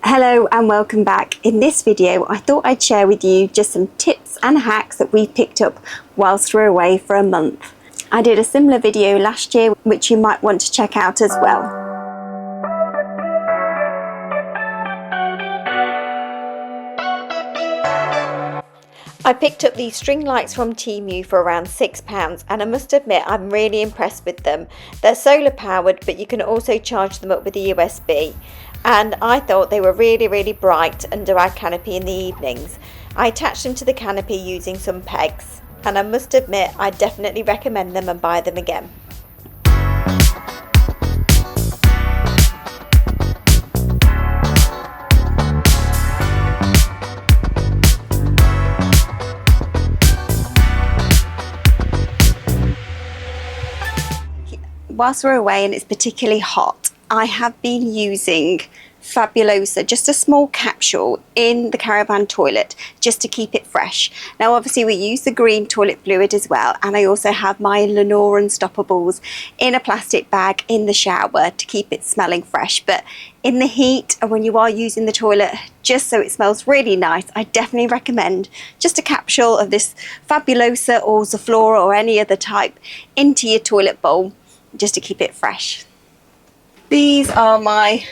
Hello and welcome back. In this video I thought I'd share with you just some tips and hacks that we picked up whilst we're away for a month. I did a similar video last year which you might want to check out as well. I picked up these string lights from Temu for around £6 and I must admit I'm really impressed with them. They're solar powered but you can also charge them up with a USB. And I thought they were really bright under our canopy in the evenings. I attached them to the canopy using some pegs and I must admit I definitely recommend them and buy them again. Whilst we're away and it's particularly hot, I have been using Fabulosa, just a small capsule in the Caravan toilet just to keep it fresh. Now obviously we use the green toilet fluid as well, and I also have my Lenore Unstoppables in a plastic bag in the shower to keep it smelling fresh. But in the heat and when you are using the toilet, just so it smells really nice, I definitely recommend just a capsule of this Fabulosa or Zaflora or any other type into your toilet bowl just to keep it fresh. These are my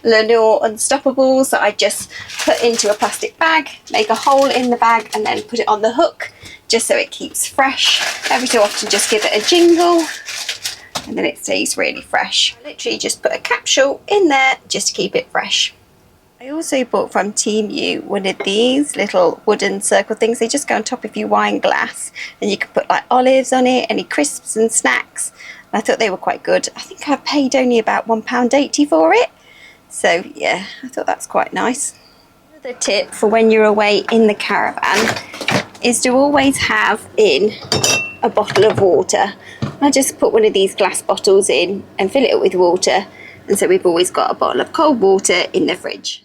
Lenore Unstoppables that I just put into a plastic bag, make a hole in the bag and then put it on the hook just so it keeps fresh. Every so often just give it a jingle and then it stays really fresh. I literally just put a capsule in there just to keep it fresh. I also bought from Temu one of these little wooden circle things. They just go on top of your wine glass and you can put like olives on it, any crisps and snacks. And I thought they were quite good. I think I paid only about £1.80 for it. So yeah, I thought that's quite nice. Another tip for when you're away in the caravan is to always have in a bottle of water. I just put one of these glass bottles in and fill it up with water. And so we've always got a bottle of cold water in the fridge.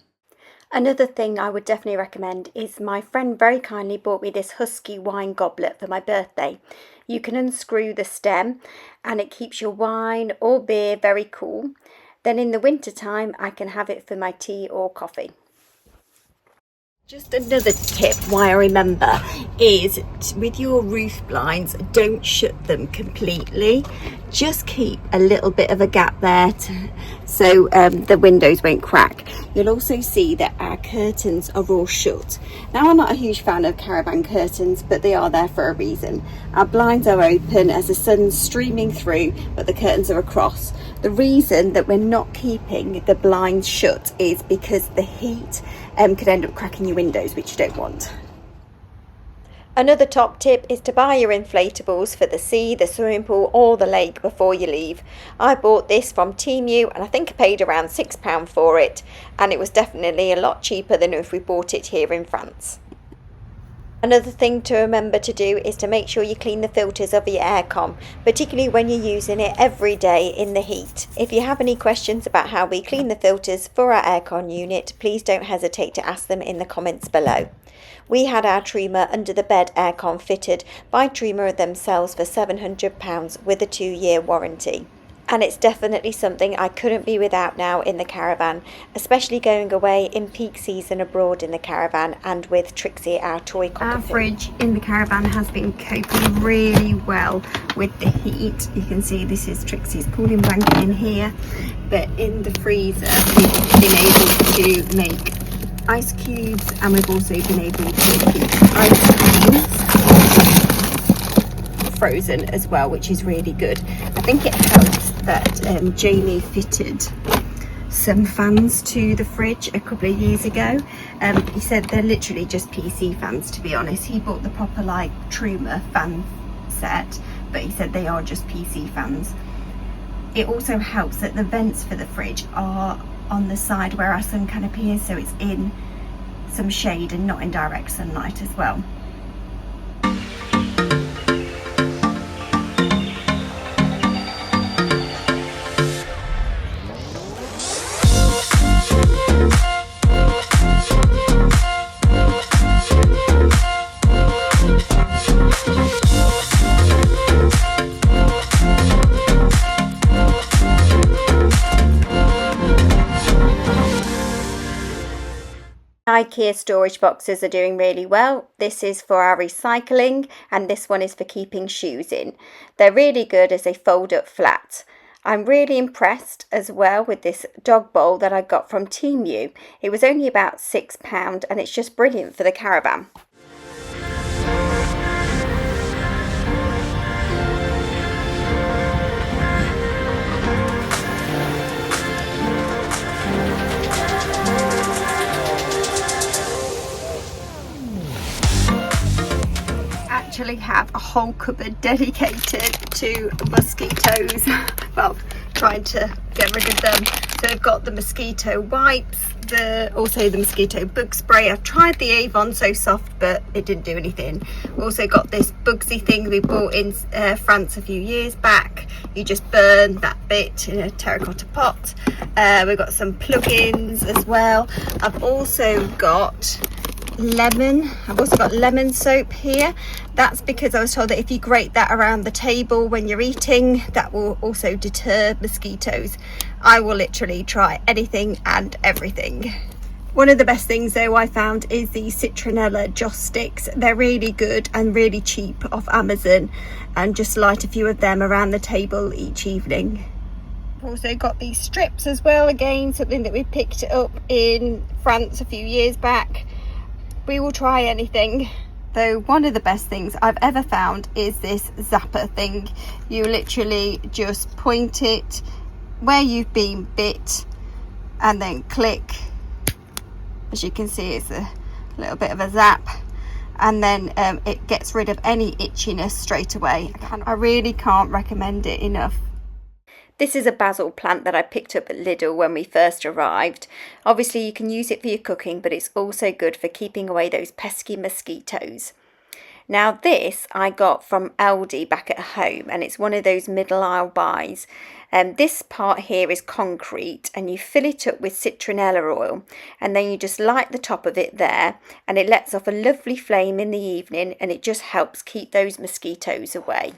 Another thing I would definitely recommend is my friend very kindly bought me this Husky wine goblet for my birthday. You can unscrew the stem and it keeps your wine or beer very cool. Then in the winter time I can have it for my tea or coffee. Just another tip why I remember is with your roof blinds, don't shut them completely. Just keep a little bit of a gap there so the windows won't crack. You'll also see that our curtains are all shut. Now I'm not a huge fan of caravan curtains, but they are there for a reason. Our blinds are open as the sun's streaming through, but the curtains are across. The reason that we're not keeping the blinds shut is because the heat could end up cracking your windows, which you don't want. Another top tip is to buy your inflatables for the sea, the swimming pool or the lake before you leave. I bought this from Temu and I think I paid around £6 for it, and it was definitely a lot cheaper than if we bought it here in France. Another thing to remember to do is to make sure you clean the filters of your aircon, particularly when you're using it every day in the heat. If you have any questions about how we clean the filters for our aircon unit, please don't hesitate to ask them in the comments below. We had our Trima under the bed aircon fitted by Trima themselves for £700 with a 2-year warranty. And it's definitely something I couldn't be without now in the caravan, especially going away in peak season abroad in the caravan and with Trixie, our toy cockapoo. Our fridge in the caravan has been coping really well with the heat. You can see this is Trixie's cooling blanket in here, but in the freezer we've been able to make ice cubes, and we've also been able to keep ice creams frozen as well, which is really good. I think it helps that Jamie fitted some fans to the fridge a couple of years ago. He said they're literally just PC fans, to be honest. He bought the proper like Truma fan set, but he said they are just PC fans. It also helps that the vents for the fridge are on the side where our sun canopy is, so it's in some shade and not in direct sunlight as well. IKEA storage boxes are doing really well. This is for our recycling and this one is for keeping shoes in. They're really good as they fold up flat. I'm really impressed as well with this dog bowl that I got from Temu. It was only about £6 and it's just brilliant for the caravan. Actually have a whole cupboard dedicated to mosquitoes. Well, trying to get rid of them. So I've got the mosquito wipes, also the mosquito bug spray. I've tried the Avon So Soft, but it didn't do anything. We've also got this Bugsy thing we bought in France a few years back. You just burn that bit in a terracotta pot. We've got some plugins as well. I've also got lemon soap here. That's because I was told that if you grate that around the table when you're eating, that will also deter mosquitoes. I will literally try anything and everything. One of the best things though I found is the citronella joss sticks. They're really good and really cheap off Amazon, and just light a few of them around the table each evening. I've also got these strips as well, again something that we picked up in France a few years back. We will try anything. Though one of the best things I've ever found is this zapper thing. You literally just point it where you've been bit and then click. As you can see, it's a little bit of a zap, and then it gets rid of any itchiness straight away. I really can't recommend it enough. This is a basil plant that I picked up at Lidl when we first arrived. Obviously you can use it for your cooking, but it's also good for keeping away those pesky mosquitoes. Now this I got from Aldi back at home, and it's one of those middle aisle buys. This part here is concrete, and you fill it up with citronella oil, and then you just light the top of it there, and it lets off a lovely flame in the evening, and it just helps keep those mosquitoes away.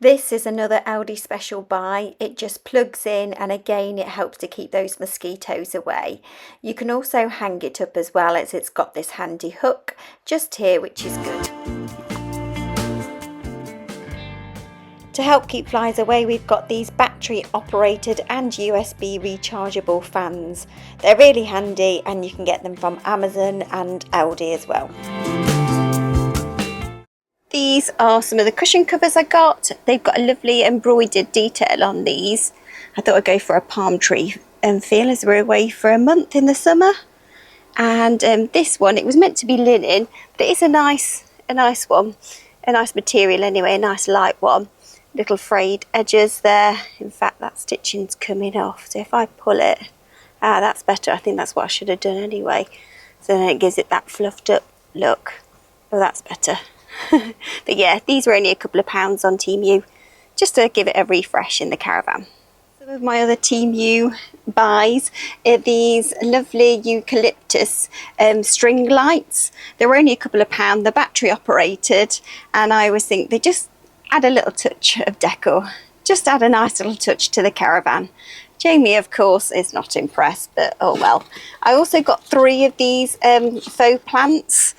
This is another Aldi special buy. It just plugs in, and again it helps to keep those mosquitoes away. You can also hang it up as well, as it's got this handy hook just here, which is good. To help keep flies away, we've got these battery operated and USB rechargeable fans. They're really handy, and you can get them from Amazon and Aldi as well. These are some of the cushion covers I got. They've got a lovely embroidered detail on these. I thought I'd go for a palm tree feel as we're away for a month in the summer. And this one, it was meant to be linen, but it is a nice one, a nice material anyway, a nice light one. Little frayed edges there. In fact, that stitching's coming off. So if I pull it, that's better. I think that's what I should have done anyway. So then it gives it that fluffed up look. Oh, that's better. But yeah, these were only a couple of pounds on Temu, just to give it a refresh in the caravan. Some of my other Temu buys are these lovely eucalyptus string lights. They were only a couple of pounds. They're battery operated, and I always think they just add a little touch of decor, just add a nice little touch to the caravan. Jamie, of course, is not impressed, but oh well. I also got 3 of these faux plants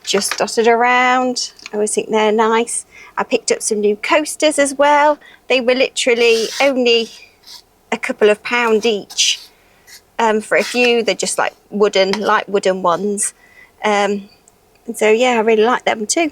just dotted around. I always think they're nice. I picked up some new coasters as well. They were literally only a couple of pounds each for a few. They're just like light wooden ones. And so yeah, I really like them too.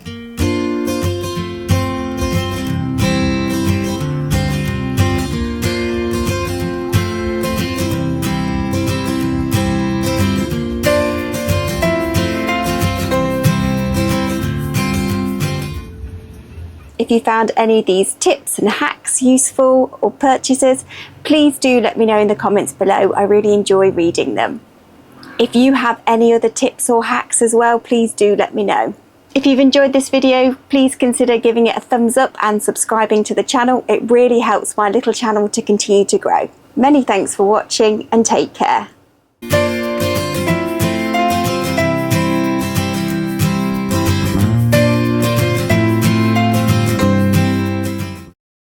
If you found any of these tips and hacks useful or purchases, please do let me know in the comments below. I really enjoy reading them. If you have any other tips or hacks as well, please do let me know. If you've enjoyed this video, please consider giving it a thumbs up and subscribing to the channel. It really helps my little channel to continue to grow. Many thanks for watching and take care.